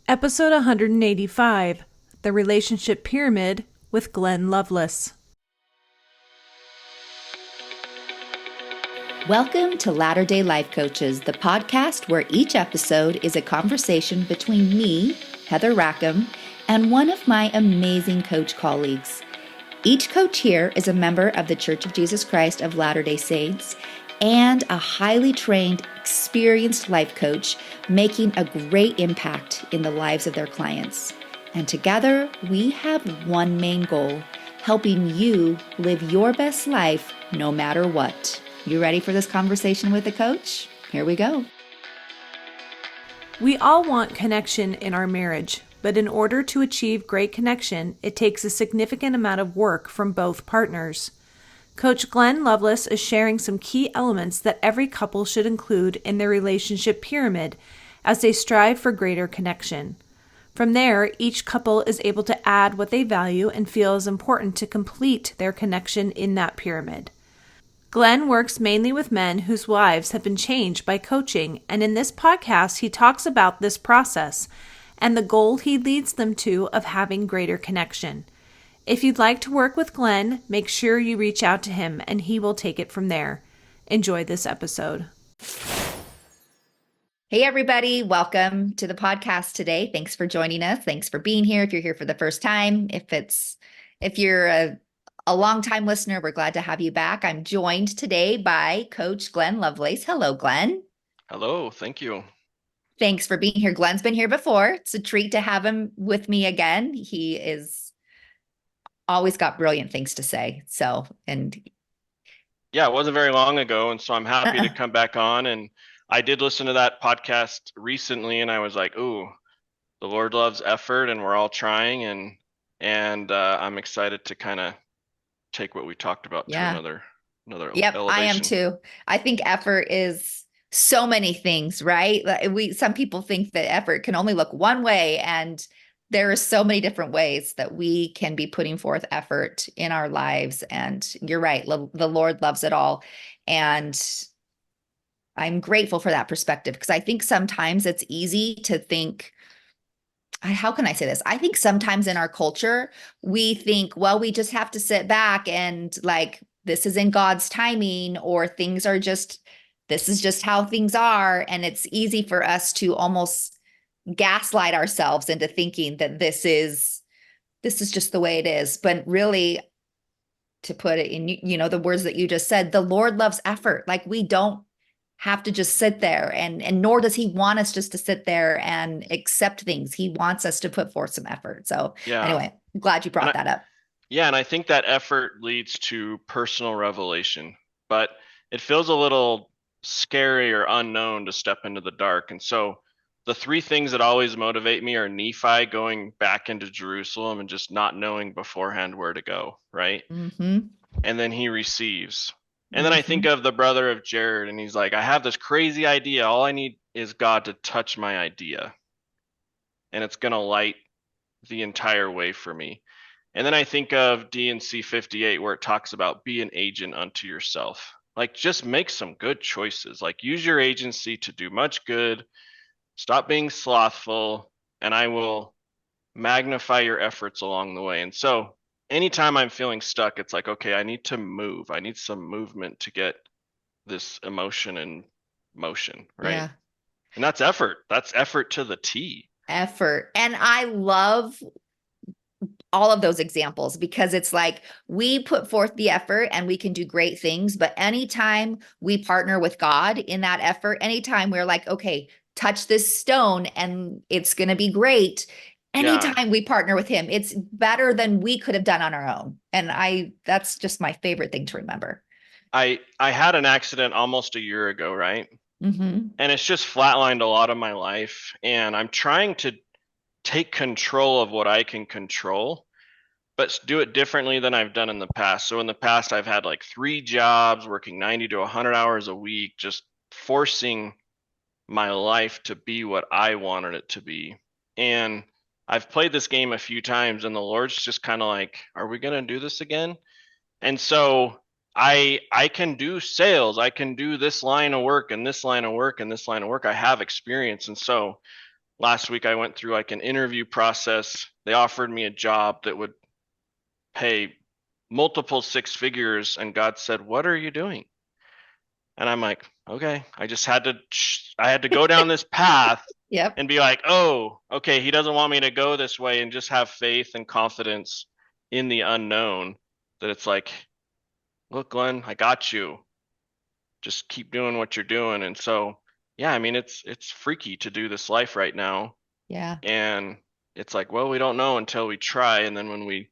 Episode 185, The Relationship Pyramid with Glenn Lovelace. Welcome to Latter-day Life Coaches, the podcast where each episode is a conversation between me, Heather Rackham, and one of my amazing coach colleagues. Each coach here is a member of the Church of Jesus Christ of Latter-day Saints and a highly trained, experienced life coach making a great impact in the lives of their clients. And together, we have one main goal, helping you live your best life no matter what. You ready for this conversation with a coach? Here we go. We all want connection in our marriage, but in order to achieve great connection, it takes a significant amount of work from both partners. Coach Glenn Lovelace is sharing some key elements that every couple should include in their relationship pyramid as they strive for greater connection. From there, each couple is able to add what they value and feel is important to complete their connection in that pyramid. Glenn works mainly with men whose wives have been changed by coaching, and in this podcast, he talks about this process and the goal he leads them to of having greater connection. If you'd like to work with Glenn, make sure you reach out to him and he will take it from there. Enjoy this episode. Hey, everybody. Welcome to the podcast today. Thanks for joining us. Thanks for being here. If you're here for the first time, if you're a longtime listener, we're glad to have you back. I'm joined today by Coach Glenn Lovelace. Hello, Glenn. Hello. Thank you. Thanks for being here. Glenn's been here before. It's a treat to have him with me again. He is always got brilliant things to say. Yeah, it wasn't very long ago. And so I'm happy to come back on. And I did listen to that podcast recently and I was like, ooh, the Lord loves effort and we're all trying. And I'm excited to kind of take what we talked about to another Yep, elevation. I am too. I think effort is so many things, right? Some people think that effort can only look one way, and there are so many different ways that we can be putting forth effort in our lives. And you're right, the Lord loves it all. And I'm grateful for that perspective, because I think sometimes it's easy to think, how can I say this? I think sometimes in our culture, we think, well, we just have to sit back and this is in God's timing, or this is just how things are. And it's easy for us to almost gaslight ourselves into thinking that this is just the way it is. But really, to put it in, the words that you just said, the Lord loves effort. We don't have to just sit there, and nor does he want us just to sit there and accept things. He wants us to put forth some effort. So anyway, I'm glad you brought that up. Yeah. And I think that effort leads to personal revelation, but it feels a little scary or unknown to step into the dark. And so the three things that always motivate me are Nephi going back into Jerusalem and just not knowing beforehand where to go, right? Mm-hmm. And then he receives. And then I think of the brother of Jared, and he's like, I have this crazy idea. All I need is God to touch my idea, and it's going to light the entire way for me. And then I think of D&C 58, where it talks about be an agent unto yourself. Just make some good choices. Use your agency to do much good. Stop being slothful, and I will magnify your efforts along the way. And so anytime I'm feeling stuck, it's okay, I need to move. I need some movement to get this emotion in motion, right? Yeah. And that's effort. That's effort to the T. Effort. And I love all of those examples, because it's we put forth the effort and we can do great things. But anytime we partner with God in that effort, anytime we're okay, touch this stone and it's going to be great. Anytime we partner with him, it's better than we could have done on our own. And that's just my favorite thing to remember. I had an accident almost a year ago, right? Mm-hmm. And it's just flatlined a lot of my life. And I'm trying to take control of what I can control, but do it differently than I've done in the past. So in the past, I've had 3 jobs, working 90 to 100 hours a week, just forcing my life to be what I wanted it to be. And I've played this game a few times, and the Lord's just kind of are we going to do this again? And so I can do sales. I can do this line of work and this line of work and this line of work. I have experience. And so last week I went through like an interview process. They offered me a job that would pay multiple six figures, and God said, "What are you doing?" And I'm like, "Okay." I had to go down this path Yep. and be like, "Oh, okay, he doesn't want me to go this way," and just have faith and confidence in the unknown that it's like, "Look, Glenn, I got you. Just keep doing what you're doing." And so, yeah, I mean, it's freaky to do this life right now. Yeah. And it's like, well, we don't know until we try. And then when we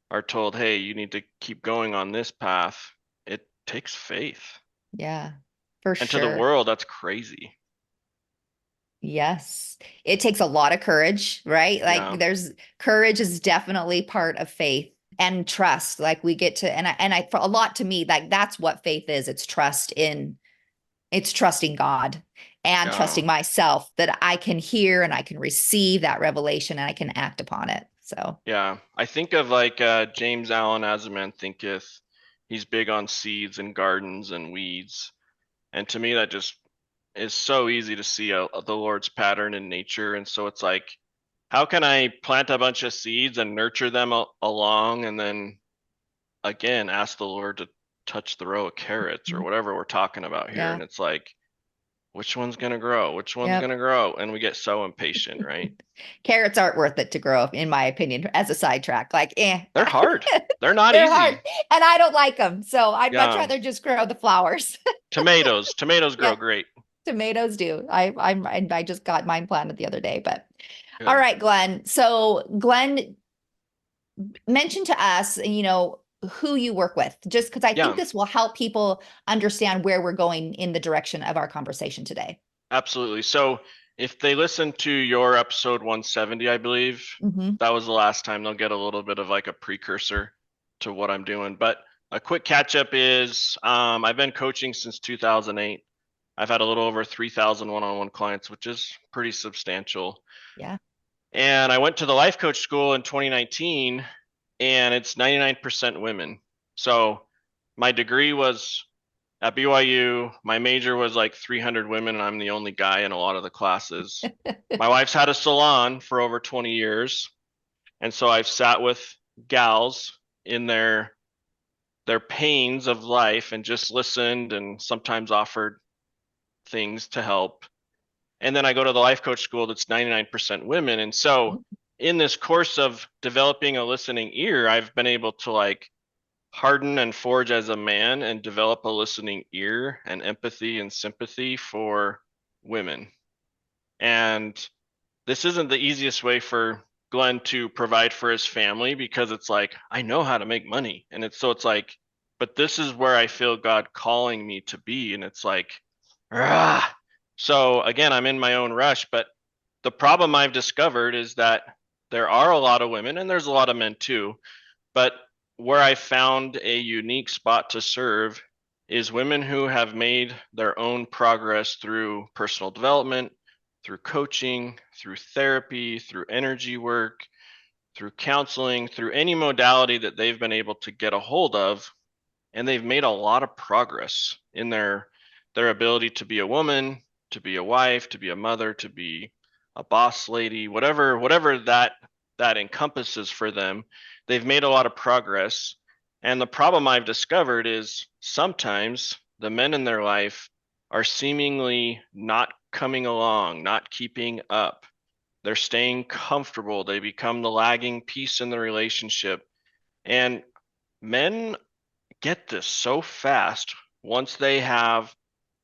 are told, hey, you need to keep going on this path, it takes faith. Yeah. For And to the sure. world, that's crazy. Yes. It takes a lot of courage, right? Like Yeah. courage is definitely part of faith and trust. Like we get to, and I, for a lot to me, like that's what faith is. It's trusting God and Yeah. trusting myself that I can hear and I can receive that revelation and I can act upon it. So, Yeah. I think of like James Allen as a man thinketh. He's big on seeds and gardens and weeds. And to me, that just is so easy to see the Lord's pattern in nature. And so it's like, how can I plant a bunch of seeds and nurture them along, and then again ask the Lord to touch the row of carrots or whatever we're talking about here? yeah. And it's like, which one's gonna grow? Which one's Yep. gonna grow? And we get so impatient, right? Carrots aren't worth it to grow, in my opinion, as a sidetrack. Like, They're hard. They're not they're hard easy. and I don't like them. So I'd much Yeah. rather just grow the flowers. Tomatoes grow Yeah. great. Tomatoes do. I just got mine planted the other day, but all Good. right, Glenn. So Glenn mentioned to us, who you work with, just because I think Yeah, this will help people understand where we're going in the direction of our conversation today. absolutely. So if they listen to your episode 170, I believe Mm-hmm. that was the last time, they'll get a little bit of like a precursor to what I'm doing. But a quick catch up is I've been coaching since 2008. I've had a little over 3,000 one-on-one clients, which is pretty substantial. Yeah. And I went to the life coach school in 2019, and it's 99% women. So my degree was at BYU. My major was like 300 women, and I'm the only guy in a lot of the classes. My wife's had a salon for over 20 years. And so I've sat with gals in their pains of life and just listened and sometimes offered things to help. And then I go to the life coach school that's 99% women. And so in this course of developing a listening ear, I've been able to like harden and forge as a man and develop a listening ear and empathy and sympathy for women. And this isn't the easiest way for Glenn to provide for his family, because it's like, I know how to make money. And it's like, but this is where I feel God calling me to be. And it's like, ah. So again, I'm in my own rush, but the problem I've discovered is that there are a lot of women and there's a lot of men too, but where I found a unique spot to serve is women who have made their own progress through personal development, through coaching, through therapy, through energy work, through counseling, through any modality that they've been able to get a hold of. And they've made a lot of progress in their ability to be a woman, to be a wife, to be a mother, to be a boss lady, whatever that encompasses for them. They've made a lot of progress. And the problem I've discovered is sometimes the men in their life are seemingly not coming along, not keeping up. They're staying comfortable. They become the lagging piece in the relationship. And men get this so fast once they have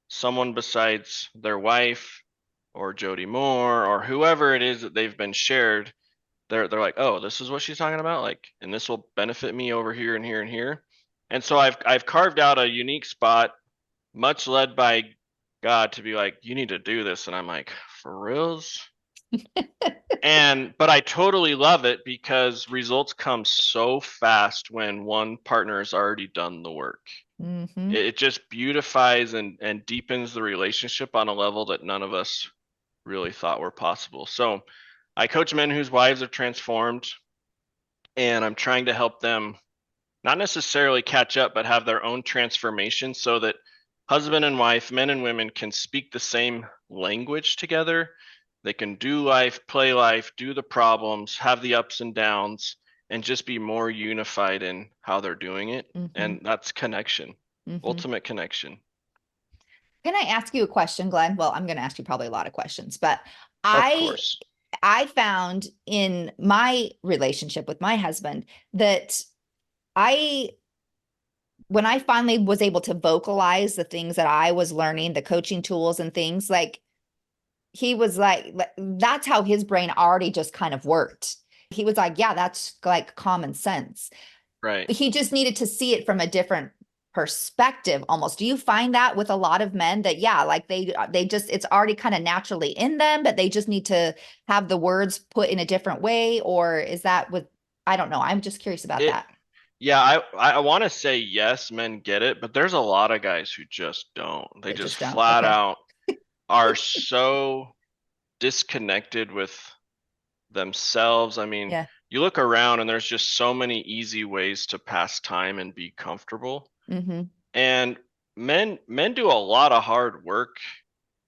someone besides their wife or Jody Moore or whoever it is that they've been shared. They're like, oh, this is what she's talking about, like, and this will benefit me over here and here and here. And so I've carved out a unique spot, much led by God, to be like, you need to do this. And I'm like, for reals? But I totally love it because results come so fast when one partner has already done the work. Mm-hmm. It just beautifies and deepens the relationship on a level that none of us really thought were possible. So I coach men whose wives are transformed, and I'm trying to help them not necessarily catch up, but have their own transformation so that husband and wife, men and women, can speak the same language together, They can do life, play life, do the problems, have the ups and downs, and just be more unified in how they're doing it. And that's connection, ultimate connection. Can I ask you a question, Glenn? Well, I'm going to ask you probably a lot of questions, but Of I course. I found in my relationship with my husband that I when I finally was able to vocalize the things that I was learning, the coaching tools and things, like he was like, that's how his brain already just kind of worked. He was like, yeah, that's like common sense. Right. He just needed to see it from a different perspective almost. Do you find that with a lot of men that, yeah, like they just, it's already kind of naturally in them, but they just need to have the words put in a different way? Or is that with, I don't know. I'm just curious about It, that. yeah, I want to say yes, men get it, but there's a lot of guys who just don't. They They just just don't. flat Okay. out are so disconnected with themselves. I mean, Yeah. you look around and there's just so many easy ways to pass time and be comfortable. Mm-hmm. And men do a lot of hard work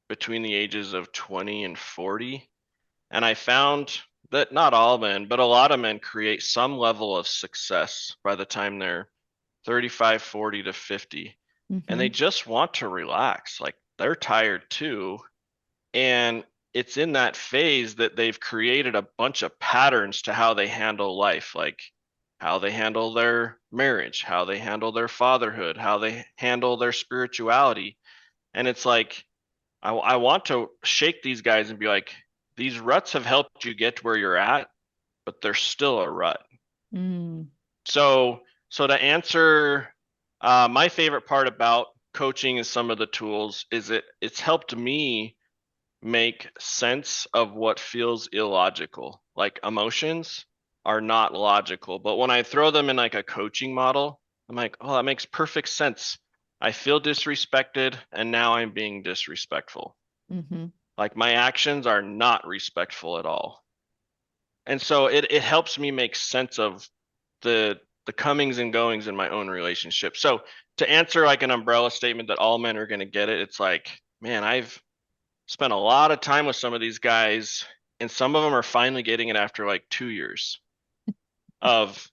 between the ages of 20 and 40. And I found that not all men, but a lot of men create some level of success by the time they're 35, 40 to 50. And Mm-hmm. they just want to relax. Like they're tired too. And it's in that phase that they've created a bunch of patterns to how they handle life, like how they handle their marriage, how they handle their fatherhood, how they handle their spirituality. And it's like, I want to shake these guys and be like, these ruts have helped you get to where you're at, but they're still a rut. Mm. So to answer, my favorite part about coaching is some of the tools is it's helped me make sense of what feels illogical. Like emotions are not logical, but when I throw them in like a coaching model, I'm like, oh, that makes perfect sense. I feel disrespected and now I'm being disrespectful. Mm-hmm. Like my actions are not respectful at all. And so it helps me make sense of the comings and goings in my own relationship. So to answer like an umbrella statement that all men are going to get it, it's like, man, I've spent a lot of time with some of these guys, and some of them are finally getting it after like 2 years of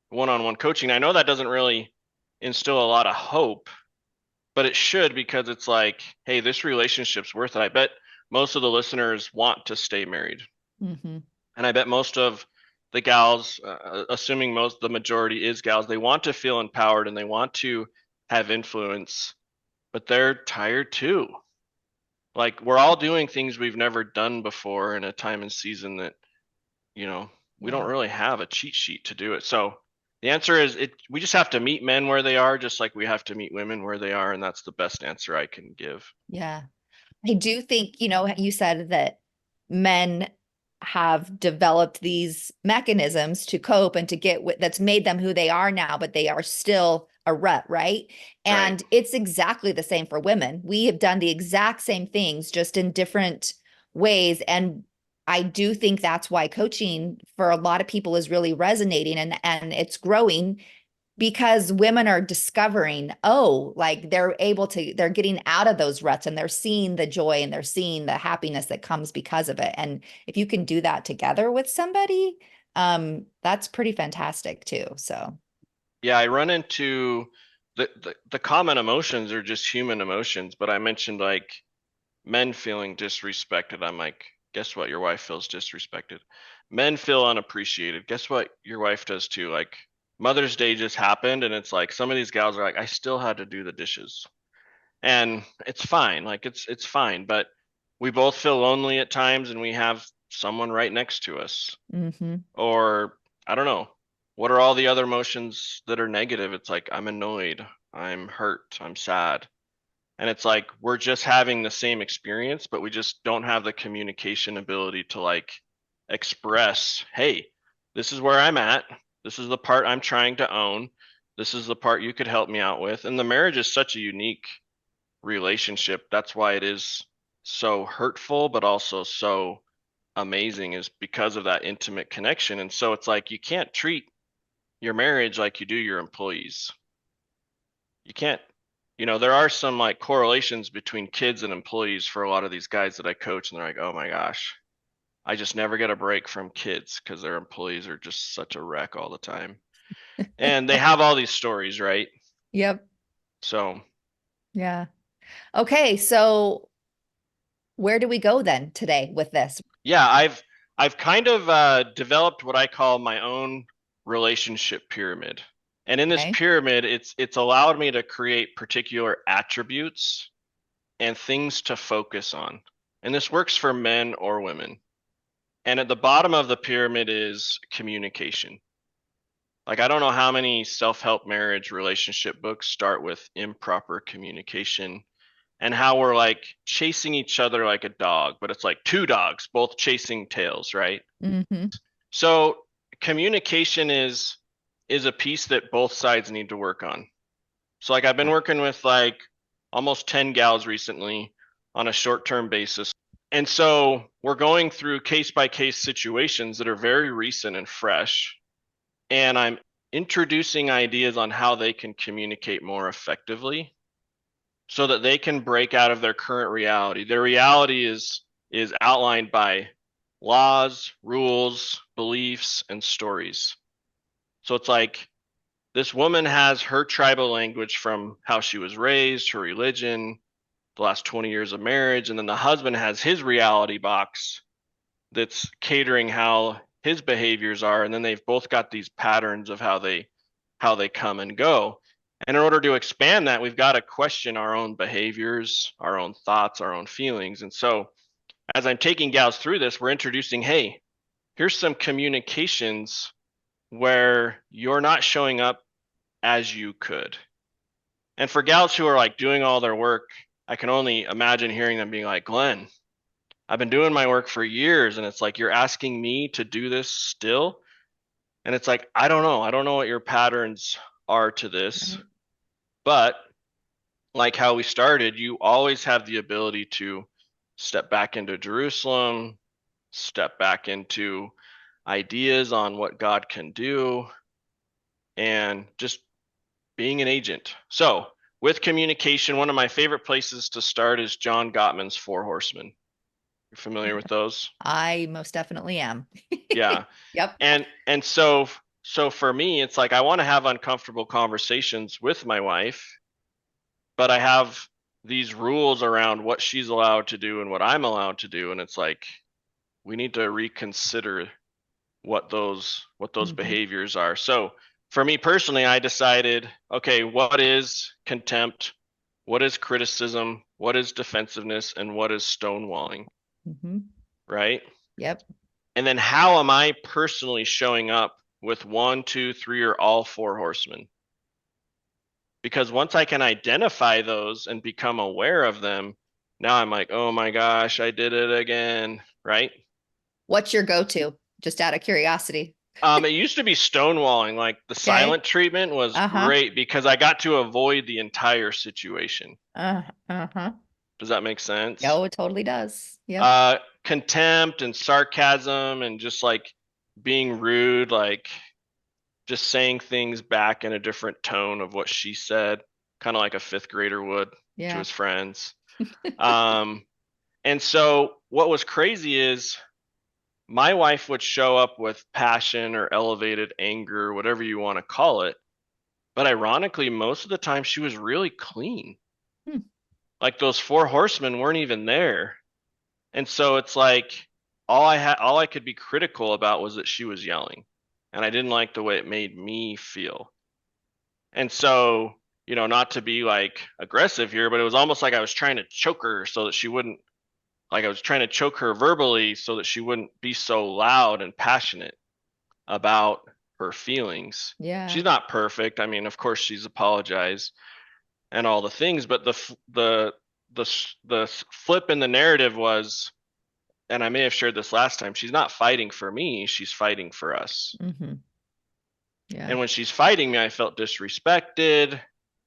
one-on-one coaching. I know that doesn't really instill a lot of hope, but it should because it's like, hey, this relationship's worth it. I bet most of the listeners want to stay married. Mm-hmm. And I bet most of the gals, assuming the majority is gals, they want to feel empowered and they want to have influence, but they're tired too. Like we're all doing things we've never done before in a time and season that, you know, we Yeah. don't really have a cheat sheet to do it. So the answer is we just have to meet men where they are, just like we have to meet women where they are, and that's the best answer I can give. Yeah. I do think, you said that men have developed these mechanisms to cope and to get that's made them who they are now, but they are still a rut, right? Right. And it's exactly the same for women. We have done the exact same things, just in different ways. And I do think that's why coaching for a lot of people is really resonating and it's growing because women are discovering, oh, like they're getting out of those ruts and they're seeing the joy and they're seeing the happiness that comes because of it. And if you can do that together with somebody, that's pretty fantastic too. So, Yeah, I run into the common emotions are just human emotions, but I mentioned like men feeling disrespected. I'm like, guess what? Your wife feels disrespected. Men feel unappreciated. Guess what? Your wife does too. Like Mother's Day just happened, and it's like some of these gals are like, I still had to do the dishes, and it's fine. Like it's fine, but we both feel lonely at times, and we have someone right next to us. mhm. Or I don't know. What are all the other emotions that are negative? It's like I'm annoyed, I'm hurt, I'm sad. And it's like we're just having the same experience, but we just don't have the communication ability to like express, hey, this is where I'm at. This is the part I'm trying to own. This is the part you could help me out with. And the marriage is such a unique relationship. That's why it is so hurtful, but also so amazing, is because of that intimate connection. And so it's like you can't treat your marriage like you do your employees. You can't, there are some like correlations between kids and employees for a lot of these guys that I coach, and they're like, oh my gosh, I just never get a break from kids because their employees are just such a wreck all the time. And they have all these stories, right? Yep. So Yeah. Okay. So where do we go then today with this? yeah, I've kind of developed what I call my own relationship pyramid. And in this Okay. pyramid, it's allowed me to create particular attributes and things to focus on. And this works for men or women. And at the bottom of the pyramid is communication. Like, I don't know how many self-help marriage relationship books start with improper communication and how we're like chasing each other like a dog, but it's like two dogs both chasing tails, right? Mm-hmm. So communication is a piece that both sides need to work on. So like I've been working with like almost 10 gals recently on a short-term basis. And so we're going through case by case situations that are very recent and fresh. And I'm introducing ideas on how they can communicate more effectively so that they can break out of their current reality. Their reality is outlined by laws, rules, beliefs, and stories. So it's like this woman has her tribal language from how she was raised, her religion, the last 20 years of marriage, and then the husband has his reality box that's catering how his behaviors are, and then they've both got these patterns of how they come and go. And in order to expand that, we've got to question our own behaviors, our own thoughts, our own feelings. And so as I'm taking gals through this, we're introducing, hey, here's some communications where you're not showing up as you could. And for gals who are like doing all their work, I can only imagine hearing them being like, Glenn, I've been doing my work for years, and it's like you're asking me to do this still. And it's like, I don't know. I don't know what your patterns are to this. Right. But like how we started, you always have the ability to step back into Jerusalem, step back into ideas on what God can do, and just being an agent. So, with communication, one of my favorite places to start is John Gottman's Four Horsemen. You're familiar with those? I most definitely am. Yeah. Yep. And so for me, it's like I want to have uncomfortable conversations with my wife, but I have these rules around what she's allowed to do and what I'm allowed to do, and it's like we need to reconsider what those Mhm. behaviors are. So for me personally, I decided, okay, what is contempt? What is criticism? What is defensiveness? And what is stonewalling? Mhm. Right? Yep. And then how am I personally showing up with one, two, three, or all four horsemen? Because once I can identify those and become aware of them, now I'm like, oh my gosh, I did it again, right? What's your go-to? Just out of curiosity. It used to be stonewalling. Like the Okay. silent treatment was Uh-huh. great because I got to avoid the entire situation. Uh-huh. Does that make sense? No, it totally does. Yep. Contempt and sarcasm and just like being rude, like just saying things back in a different tone of what she said, kind of like a fifth grader would to Yeah. his friends. Um, and so what was crazy is my wife would show up with passion or elevated anger, whatever you want to call it. But ironically, most of the time she was really clean. Hmm. Like those four horsemen weren't even there. And so it's like all I could be critical about was that she was yelling. And I didn't like the way it made me feel. And so, not to be like aggressive here, but it was almost like I was trying to choke her so that she wouldn't like I was trying to choke her verbally so that she wouldn't be so loud and passionate about her feelings. Yeah. She's not perfect. I mean, of course she's apologized and all the things, but the flip in the narrative was, and I may have shared this last time, she's not fighting for me, she's fighting for us. Mm-hmm. Yeah. And when she's fighting me, I felt disrespected.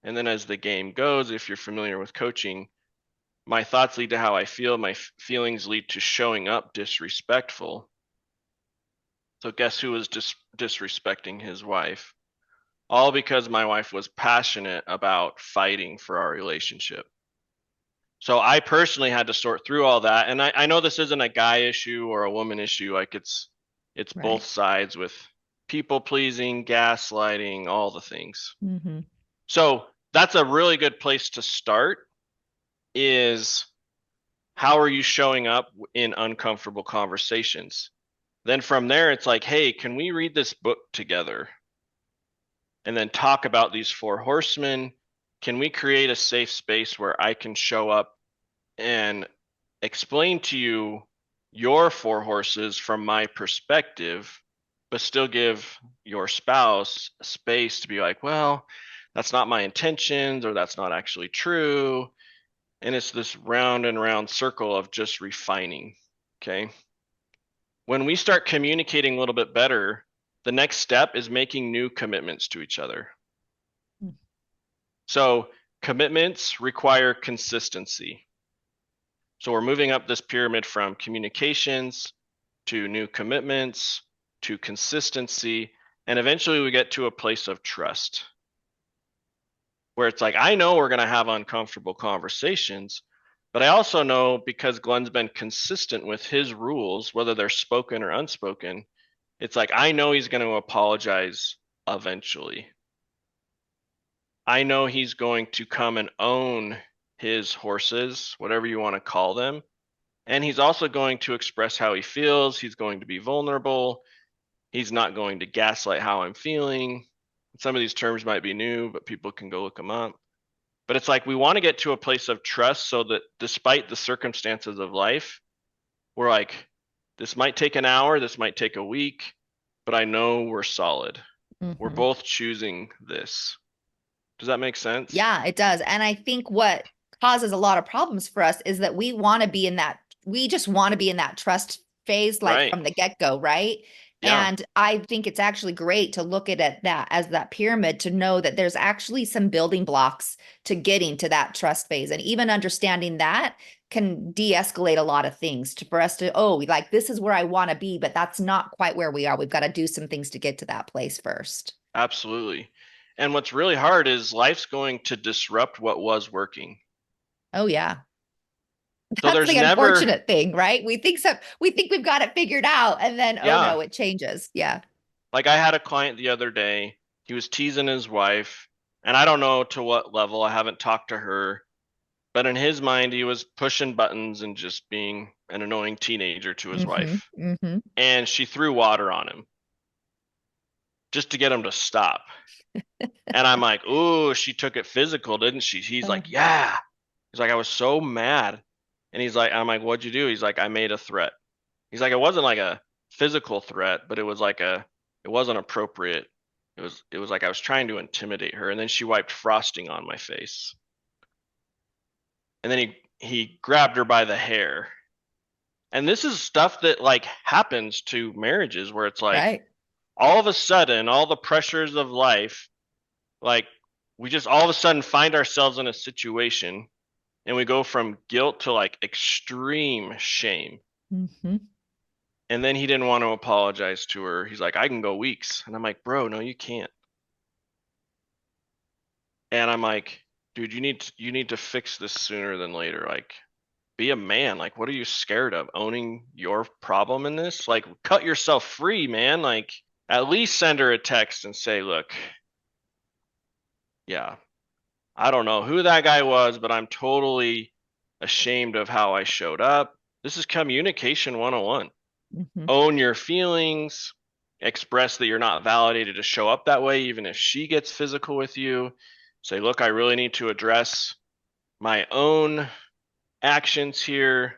And then as the game goes, if you're familiar with coaching, my thoughts lead to how I feel, my feelings lead to showing up disrespectful. So guess who was disrespecting his wife? all because my wife was passionate about fighting for our relationship. So I personally had to sort through all that. And I know this isn't a guy issue or a woman issue. Like it's both Right. sides with people pleasing, gaslighting, all the things. Mm-hmm. So that's a really good place to start is how are you showing up in uncomfortable conversations? Then from there, it's like, hey, can we read this book together? And then talk about these four horsemen. Can we create a safe space where I can show up and explain to you your four horses from my perspective, but still give your spouse space to be like, well, that's not my intentions, or that's not actually true. And it's this round and round circle of just refining. Okay. When we start communicating a little bit better, the next step is making new commitments to each other. So commitments require consistency. So we're moving up this pyramid from communications to new commitments to consistency. And eventually we get to a place of trust where it's like, I know we're going to have uncomfortable conversations, but I also know because Glenn's been consistent with his rules, whether they're spoken or unspoken, it's like, I know he's going to apologize eventually. I know he's going to come and own his horses, whatever you want to call them. And he's also going to express how he feels. He's going to be vulnerable. He's not going to gaslight how I'm feeling. Some of these terms might be new, but people can go look them up. But it's like we want to get to a place of trust so that despite the circumstances of life, we're like, this might take an hour, this might take a week, but I know we're solid. We're Mm-hmm. both choosing this. Does that make sense? Yeah, it does. And I think what causes a lot of problems for us is that we just want to be in that trust phase, like Right. from the get-go, right? Yeah. And I think it's actually great to look at it that as that pyramid to know that there's actually some building blocks to getting to that trust phase. And even understanding that can de-escalate a lot of things for us to, oh, like this is where I want to be, but that's not quite where we are. We've got to do some things to get to that place first. Absolutely. And what's really hard is life's going to disrupt what was working. Oh, yeah. So That's there's the never, unfortunate thing, right? We think we've got it figured out, and then oh yeah. no, it changes. Yeah. Like I had a client the other day, he was teasing his wife, and I don't know to what level, I haven't talked to her, but in his mind, he was pushing buttons and just being an annoying teenager to his Mm-hmm. wife. Mm-hmm. And she threw water on him just to get him to stop. And I'm like, ooh, she took it physical, didn't she? He's like, yeah. He's like, I was so mad. And he's like, I'm like, what'd you do? He's like, I made a threat. He's like, it wasn't like a physical threat, but it was like it wasn't appropriate. It was like I was trying to intimidate her. And then she wiped frosting on my face. And then he grabbed her by the hair. And this is stuff that like happens to marriages where it's like Right. all of a sudden, all the pressures of life, like we just all of a sudden find ourselves in a situation and we go from guilt to like extreme shame. Mm-hmm. And then he didn't want to apologize to her. He's like, I can go weeks. And I'm like, bro, no, you can't. And I'm like, dude, you need to fix this sooner than later. Like, be a man. Like, what are you scared of? Owning your problem in this? Like, cut yourself free, man. Like, at least send her a text and say, look, yeah, I don't know who that guy was, but I'm totally ashamed of how I showed up. This is communication 101. Mm-hmm. Own your feelings, express that you're not validated to show up that way, even if she gets physical with you. Say, look, I really need to address my own actions here.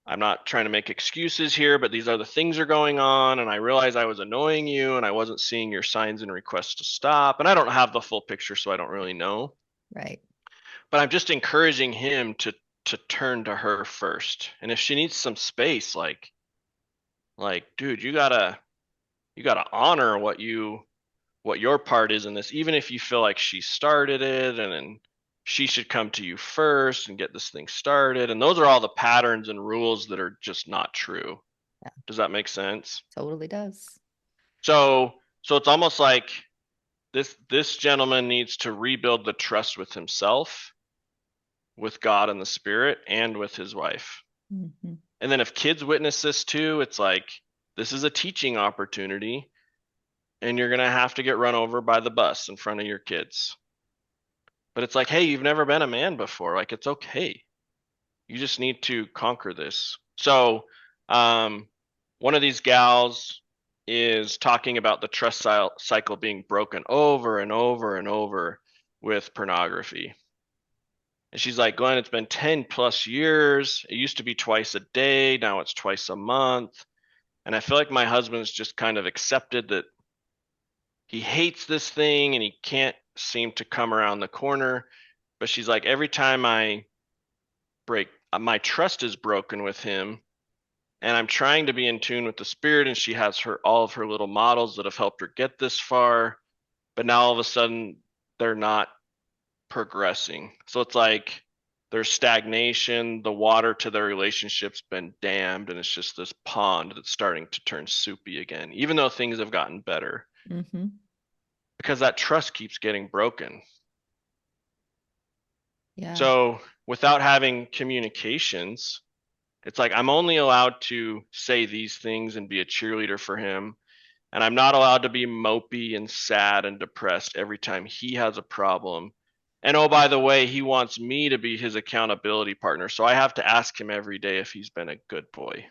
I'm not trying to make excuses here, but these other things are going on. And I realize I was annoying you and I wasn't seeing your signs and requests to stop. And I don't have the full picture, so I don't really know. Right. But I'm just encouraging him to turn to her first. And if she needs some space, like dude, you gotta honor what your part is in this, even if you feel like she started it and then she should come to you first and get this thing started. And those are all the patterns and rules that are just not true. Yeah. Does that make sense? Totally does. So it's almost like this gentleman needs to rebuild the trust with himself, with God and the Spirit, and with his wife. Mm-hmm. And then if kids witness this too, it's like, this is a teaching opportunity, and you're going to have to get run over by the bus in front of your kids. But it's like, hey, you've never been a man before. Like, it's okay. You just need to conquer this. So, one of these gals is talking about the trust cycle being broken over and over and over with pornography. And she's like, Glenn, it's been 10 plus years. It used to be twice a day. Now it's twice a month. And I feel like my husband's just kind of accepted that he hates this thing and he can't seem to come around the corner. But she's like, every time I break, my trust is broken with him. And I'm trying to be in tune with the Spirit. And she has all of her little models that have helped her get this far. But now all of a sudden, they're not progressing. So it's like there's stagnation, the water to their relationship's been dammed, and it's just this pond that's starting to turn soupy again, even though things have gotten better. Mm-hmm. Because that trust keeps getting broken. Yeah. So without having communications, it's like I'm only allowed to say these things and be a cheerleader for him. And I'm not allowed to be mopey and sad and depressed every time he has a problem. And oh, by the way, he wants me to be his accountability partner. So I have to ask him every day if he's been a good boy.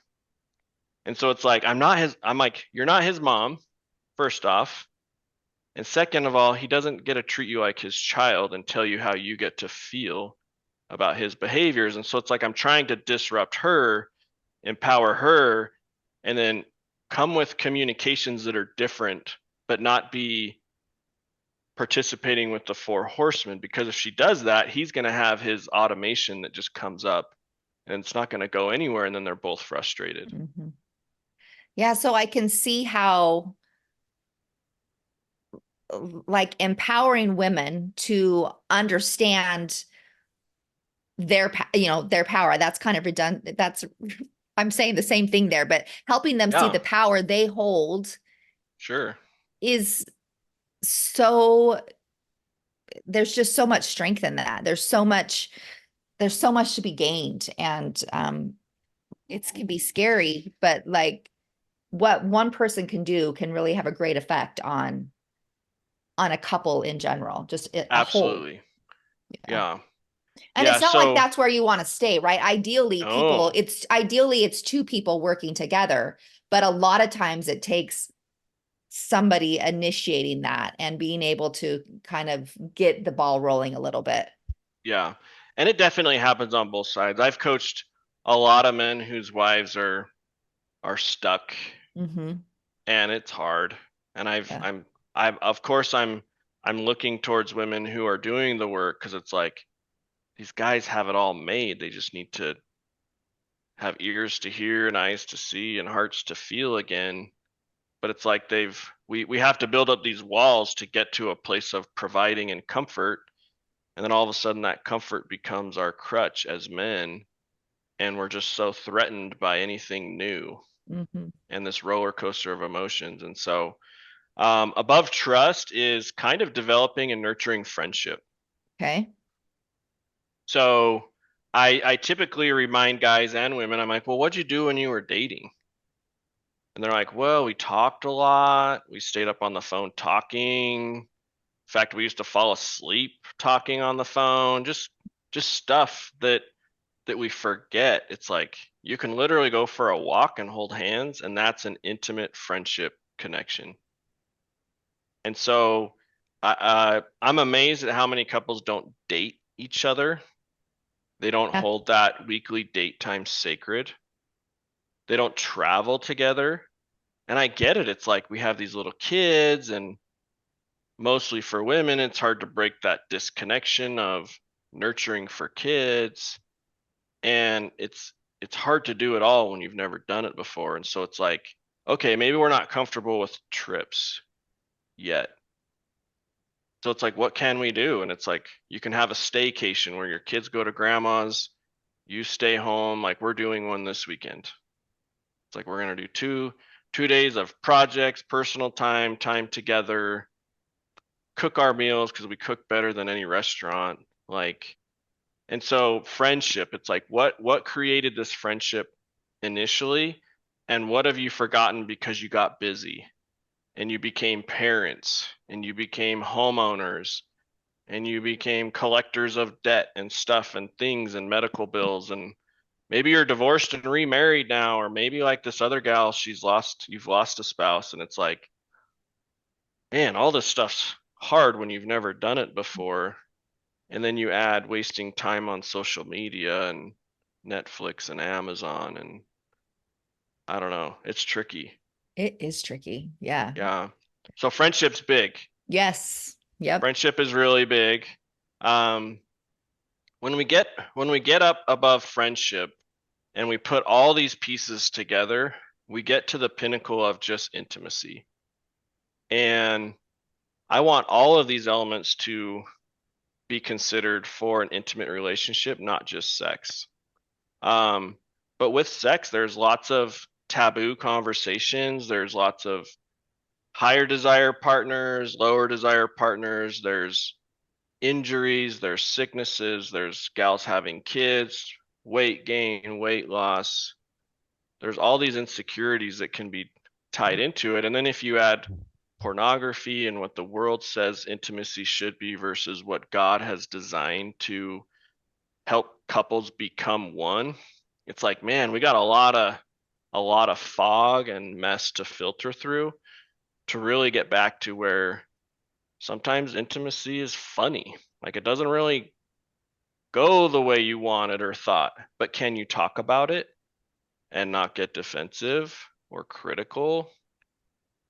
And so it's like, I'm like, you're not his mom, first off. And second of all, he doesn't get to treat you like his child and tell you how you get to feel about his behaviors. And so it's like I'm trying to disrupt her, empower her, and then come with communications that are different, but not be participating with the four horsemen. Because if she does that, he's going to have his automation that just comes up and it's not going to go anywhere. And then they're both frustrated. Mm-hmm. Yeah. So I can see how, like, empowering women to understand their power, that's kind of redundant. I'm saying the same thing there, but helping them see Yeah, the power they hold sure. is so, there's just so much strength in that. There's so much to be gained. And it can be scary, but like what one person can do can really have a great effect on a couple in general, just a whole. Absolutely. Yeah. And Yeah. it's not like So, that's where you want to stay, right? oh, Ideally it's two people working together, but a lot of times it takes somebody initiating that and being able to kind of get the ball rolling a little bit. yeah. And it definitely happens on both sides. I've coached a lot of men whose wives are stuck, Mm-hmm. and it's hard. And Yeah. of course I'm looking towards women who are doing the work, because it's like these guys have it all made. They just need to have ears to hear and eyes to see and hearts to feel again. But it's like we have to build up these walls to get to a place of providing and comfort. And then all of a sudden that comfort becomes our crutch as men, and we're just so threatened by anything new Mm-hmm. and this roller coaster of emotions. And so, above trust is kind of developing and nurturing friendship. Okay. So I typically remind guys and women, I'm like, well, what'd you do when you were dating? And they're like, well, we talked a lot. We stayed up on the phone talking. In fact, we used to fall asleep talking on the phone. Just stuff that we forget. It's like you can literally go for a walk and hold hands, and that's an intimate friendship connection. And so I'm amazed at how many couples don't date each other. They don't Yeah. hold that weekly date time sacred. They don't travel together. And I get it. It's like we have these little kids, and mostly for women, it's hard to break that disconnection of nurturing for kids. And it's hard to do it all when you've never done it before. And so it's like, okay, maybe we're not comfortable with trips yet. So it's like, what can we do? And it's like, you can have a staycation where your kids go to grandma's, you stay home. Like we're doing one this weekend. It's like we're gonna do two days of projects, personal time, time together, cook our meals because we cook better than any restaurant. Like, and so friendship, it's like what created this friendship initially, and what have you forgotten because you got busy and you became parents and you became homeowners and you became collectors of debt and stuff and things and medical bills, and maybe you're divorced and remarried now, or maybe like this other gal, you've lost a spouse, and it's like, man, all this stuff's hard when you've never done it before. And then you add wasting time on social media and Netflix and Amazon, and I don't know, it's tricky. It is tricky. Yeah. Yeah. So friendship's big. Yes. Yep. Friendship is really big. Um, when we get up above friendship and we put all these pieces together, we get to the pinnacle of just intimacy. And I want all of these elements to be considered for an intimate relationship, not just sex. But with sex, there's lots of taboo conversations. There's lots of higher desire partners, lower desire partners. There's injuries, there's sicknesses, there's gals having kids, weight gain, weight loss. There's all these insecurities that can be tied into it. And then if you add pornography and what the world says intimacy should be versus what God has designed to help couples become one, it's like, man, we got a lot of fog and mess to filter through to really get back to where sometimes intimacy is funny. Like, it doesn't really go the way you wanted or thought, but can you talk about it and not get defensive or critical?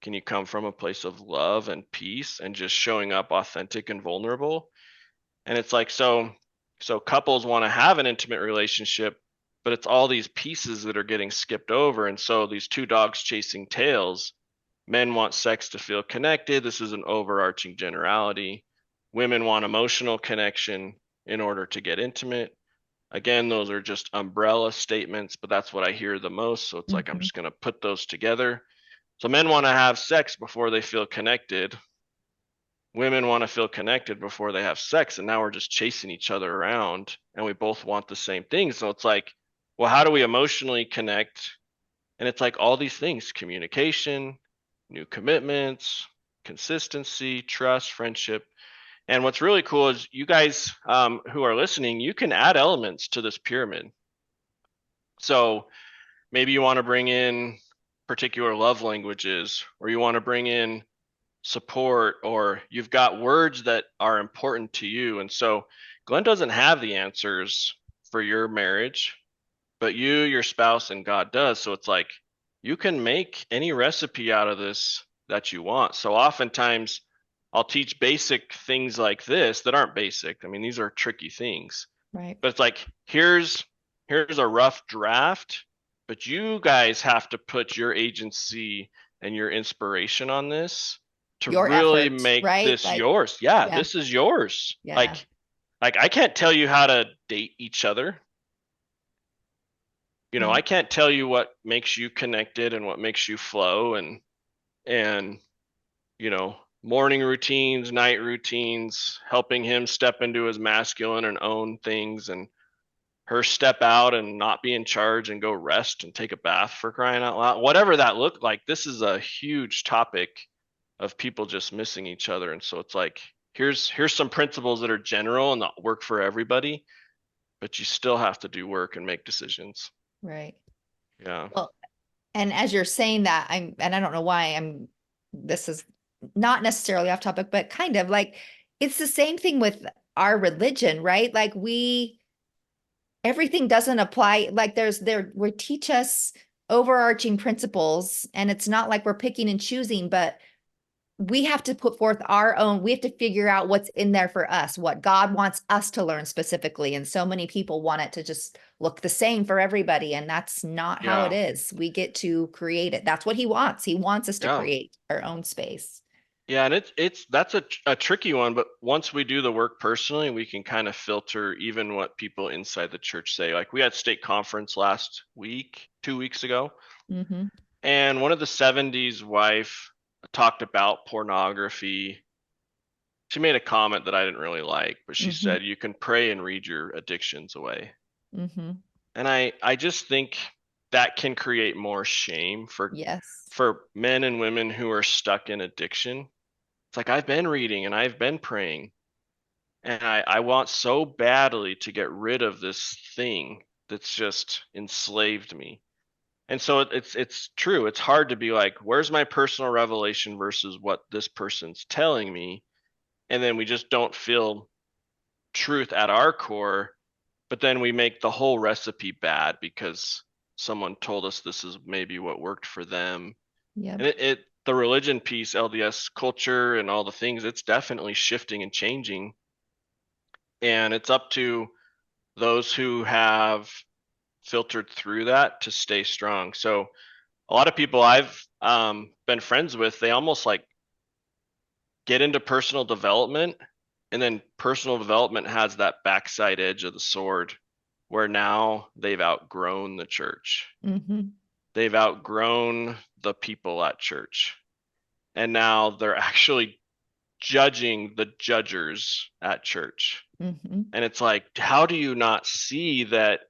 Can you come from a place of love and peace and just showing up authentic and vulnerable? And it's like, so couples want to have an intimate relationship, but it's all these pieces that are getting skipped over. And so these two dogs chasing tails, men want sex to feel connected. This is an overarching generality. Women want emotional connection in order to get intimate. Again, those are just umbrella statements, but that's what I hear the most. So it's like, I'm just going to put those together. So men want to have sex before they feel connected. Women want to feel connected before they have sex. And now we're just chasing each other around and we both want the same thing. So it's like, well, how do we emotionally connect? And it's like all these things: communication, new commitments, consistency, trust, friendship. And what's really cool is you guys who are listening, you can add elements to this pyramid. So maybe you want to bring in particular love languages, or you want to bring in support, or you've got words that are important to you. And so Glenn doesn't have the answers for your marriage, but you, your spouse, and God does. So it's like you can make any recipe out of this that you want. So oftentimes I'll teach basic things like this that aren't basic. I mean, these are tricky things. Right. But it's like, here's a rough draft, but you guys have to put your agency and your inspiration on this to Your really effort, make right? this Like, yours. Yeah, yeah. this is yours. Yeah. Like I can't tell you how to date each other. You know, I can't tell you what makes you connected and what makes you flow, and you know, morning routines, night routines, helping him step into his masculine and own things, and her step out and not be in charge and go rest and take a bath, for crying out loud. Whatever that looked like, this is a huge topic of people just missing each other. And so it's like, here's some principles that are general and that work for everybody, but you still have to do work and make decisions. Right. Yeah. Well, and as you're saying that, and I don't know why this is not necessarily off topic, but kind of like, it's the same thing with our religion, right? Like everything doesn't apply. Like we teach us overarching principles, and it's not like we're picking and choosing, but we have to put forth we have to figure out what's in there for us, what God wants us to learn specifically. And so many people want it to just look the same for everybody. And that's not how it is. We get to create it. That's what he wants. He wants us to create our own space. Yeah. And that's a tricky one, but once we do the work personally, we can kind of filter even what people inside the church say. Like, we had state conference last week, 2 weeks ago. And one of the 70s wife talked about pornography She made a comment that I didn't really like, but she Mm-hmm. said you can pray and read your addictions away. Mm-hmm. And I just think that can create more shame Yes. for men and women who are stuck in addiction. It's like I've been reading and I've been praying, and I want so badly to get rid of this thing that's just enslaved me. And so it's true. It's hard to be like, where's my personal revelation versus what this person's telling me? And then we just don't feel truth at our core, but then we make the whole recipe bad because someone told us this is maybe what worked for them. Yep. And it the religion piece, LDS culture and all the things, it's definitely shifting and changing. And it's up to those who have filtered through that to stay strong. So a lot of people I've been friends with, they almost like get into personal development, and then personal development has that backside edge of the sword where now they've outgrown the church. Mm-hmm. They've outgrown the people at church. And now they're actually judging the judgers at church. Mm-hmm. And it's like, how do you not see that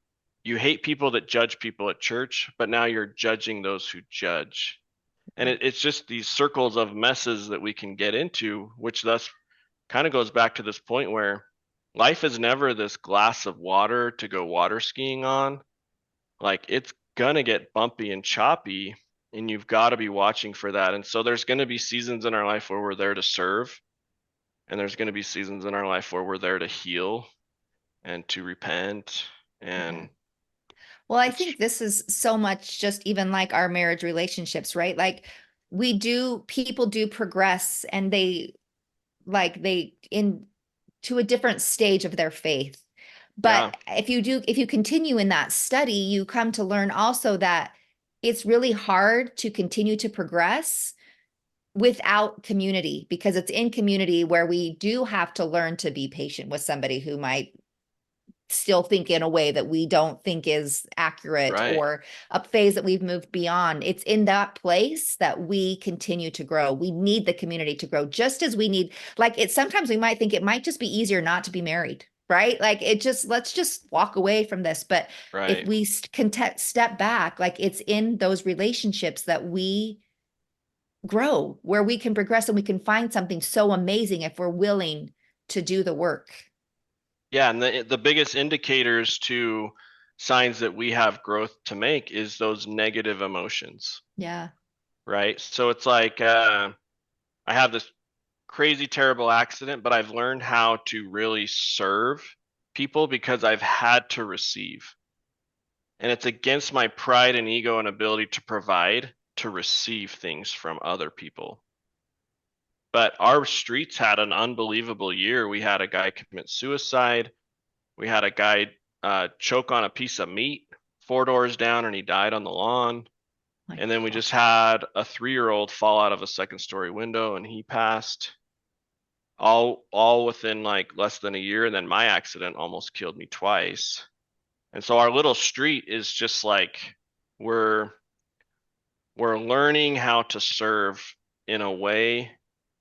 you hate people that judge people at church, but now you're judging those who judge? And it's just these circles of messes that we can get into, which thus kind of goes back to this point where life is never this glass of water to go water skiing on. Like it's gonna get bumpy and choppy, and you've got to be watching for that. And so there's going to be seasons in our life where we're there to serve, and there's going to be seasons in our life where we're there to heal and to repent. Yeah. And Well, I it's think this is so much just even like our marriage relationships, right? Like people do progress and they in to a different stage of their faith. yeah, But if you continue in that study, you come to learn also that it's really hard to continue to progress without community, because it's in community where we do have to learn to be patient with somebody who might still think in a way that we don't think is accurate, right, or a phase that we've moved beyond. It's in that place that we continue to grow. We need the community to grow, just as we need, like, it's sometimes we might think it might just be easier not to be married, right? Like, let's just walk away from this. But if right. we can step back, like, it's in those relationships that we grow, where we can progress and we can find something so amazing if we're willing to do the work. Yeah, and the biggest indicators to signs that we have growth to make is those negative emotions, Yeah. right? So it's like I have this crazy terrible accident, but I've learned how to really serve people because I've had to receive. And it's against my pride and ego and ability to provide to receive things from other people. But our streets had an unbelievable year. We had a guy commit suicide. We had a guy choke on a piece of meat 4 doors down, and he died on the lawn. My And then we just gosh. had a 3-year-old fall out of a second story window and he passed. All within like less than a year. And then my accident almost killed me twice. And so our little street is just like we're we're learning how to serve in a way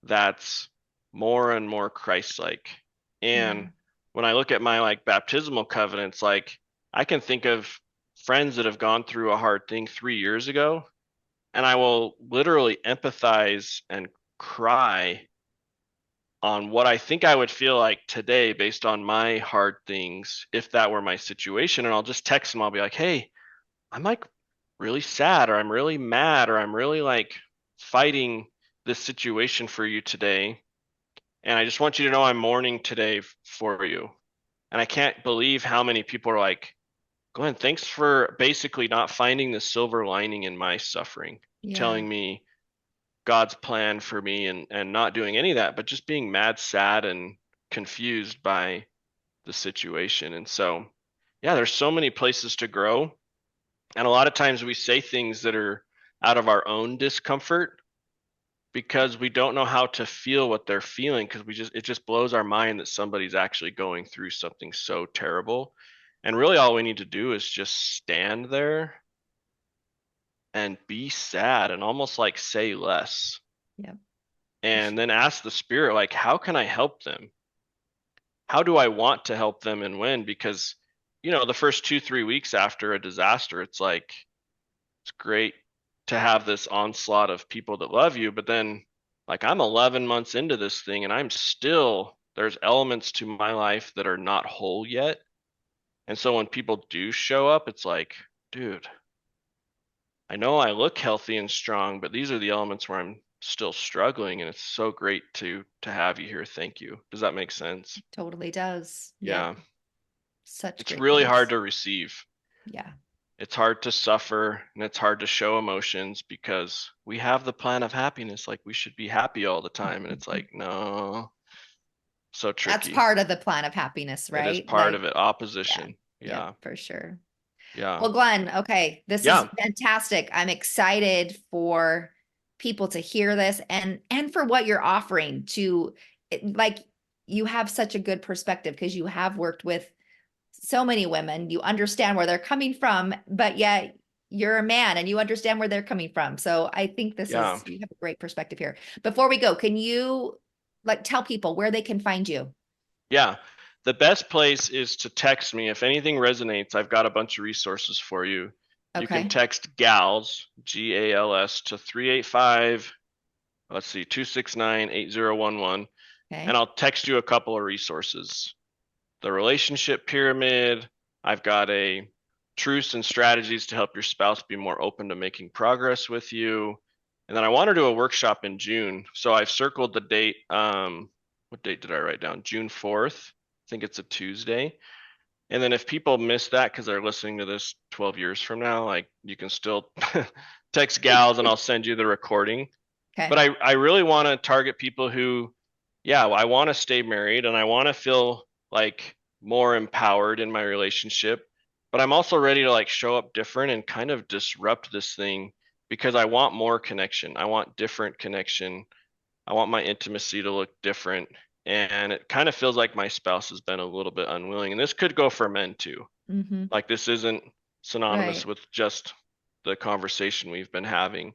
that's more and more Christ-like. And Yeah. when I look at my like baptismal covenants, like I can think of friends that have gone through a hard thing 3 years ago, and I will literally empathize and cry on what I think I would feel like today based on my hard things if that were my situation. And I'll just text them. I'll be like, hey, I'm like really sad, or I'm really mad, or I'm really like fighting this situation for you today. And I just want you to know I'm mourning today for you. And I can't believe how many people are like, Glenn, thanks for basically not finding the silver lining in my suffering, Yeah. telling me God's plan for me, and not doing any of that, but just being mad, sad, and confused by the situation. And so, yeah, there's so many places to grow. And a lot of times we say things that are out of our own discomfort because we don't know how to feel what they're feeling, because it just blows our mind that somebody's actually going through something so terrible. And really all we need to do is just stand there and be sad and almost like say less. Yeah. and then ask the Spirit, like, how can I help them? How do I want to help them and when? Because, the first 2, 3 weeks after a disaster, it's like, it's great to have this onslaught of people that love you, but then like I'm 11 months into this thing and there's elements to my life that are not whole yet. And so when people do show up, it's like, dude, I know I look healthy and strong, but these are the elements where I'm still struggling, and it's so great to have you here. Thank you. Does that make sense? Totally does. Yeah. Such It's great really things. hard to receive. Yeah. It's hard to suffer, and it's hard to show emotions because we have the plan of happiness. Like we should be happy all the time. And it's like, no, so That's tricky. part of the plan of happiness, right? It is part of it. Opposition. Yeah. For sure. Yeah. Well, Glenn, okay, this is fantastic. I'm excited for people to hear this and for what you're offering to, like, you have such a good perspective because you have worked with so many women. You understand where they're coming from, but yet you're a man and you understand where they're coming from. So I think you have a great perspective here. Before we go, can you tell people where they can find you? Yeah. The best place is to text me. If anything resonates, I've got a bunch of resources for you. Okay. You can text GALS, GALS, to 269-8011. Okay. And I'll text you a couple of resources. The relationship pyramid. I've got a truths and strategies to help your spouse be more open to making progress with you. And then I want to do a workshop in June. So I've circled the date. What date did I write down? June 4th. I think it's a Tuesday. And then if people miss that because they're listening to this 12 years from now, like you can still text GALS and I'll send you the recording. Okay. But I really want to target people who, I want to stay married and I want to feel like more empowered in my relationship, but I'm also ready to like show up different and kind of disrupt this thing because I want more connection. I want different connection. I want my intimacy to look different. And it kind of feels like my spouse has been a little bit unwilling. And this could go for men too. Mm-hmm. Like this isn't synonymous with just the conversation we've been having.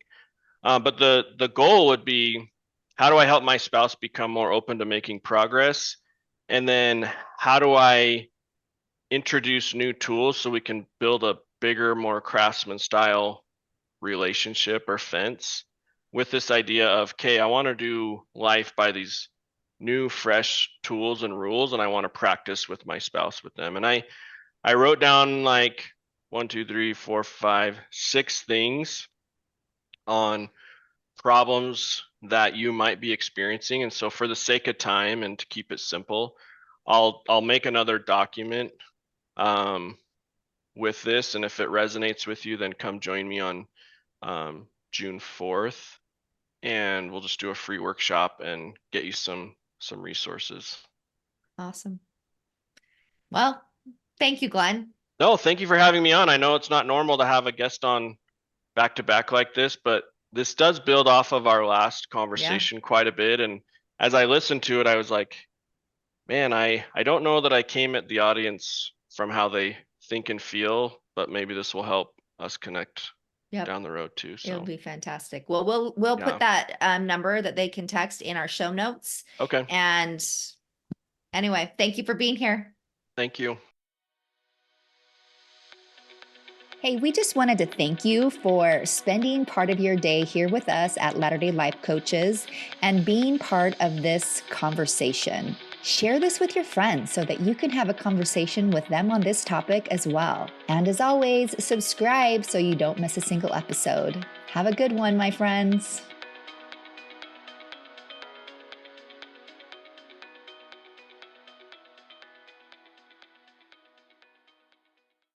But the goal would be, how do I help my spouse become more open to making progress? And then how do I introduce new tools so we can build a bigger, more craftsman style relationship or fence with this idea of, okay, I want to do life by these new, fresh tools and rules, and I want to practice with my spouse with them. And I wrote down like 1, 2, 3, 4, 5, 6 things on problems that you might be experiencing. And so for the sake of time and to keep it simple, I'll make another document with this. And if it resonates with you, then come join me on June 4th. And we'll just do a free workshop and get you some resources. Awesome. Well, thank you, Glenn. No, thank you for having me on. I know it's not normal to have a guest on back to back like this, but this does build off of our last conversation quite a bit. And as I listened to it, I was like, man, I don't know that I came at the audience from how they think and feel, but maybe this will help us connect down the road too. So it'll be fantastic. Well, we'll put that number that they can text in our show notes. Okay. And anyway, thank you for being here. Thank you. Hey, we just wanted to thank you for spending part of your day here with us at Latter-day Life Coaches and being part of this conversation. Share this with your friends so that you can have a conversation with them on this topic as well. And as always, subscribe so you don't miss a single episode. Have a good one, my friends.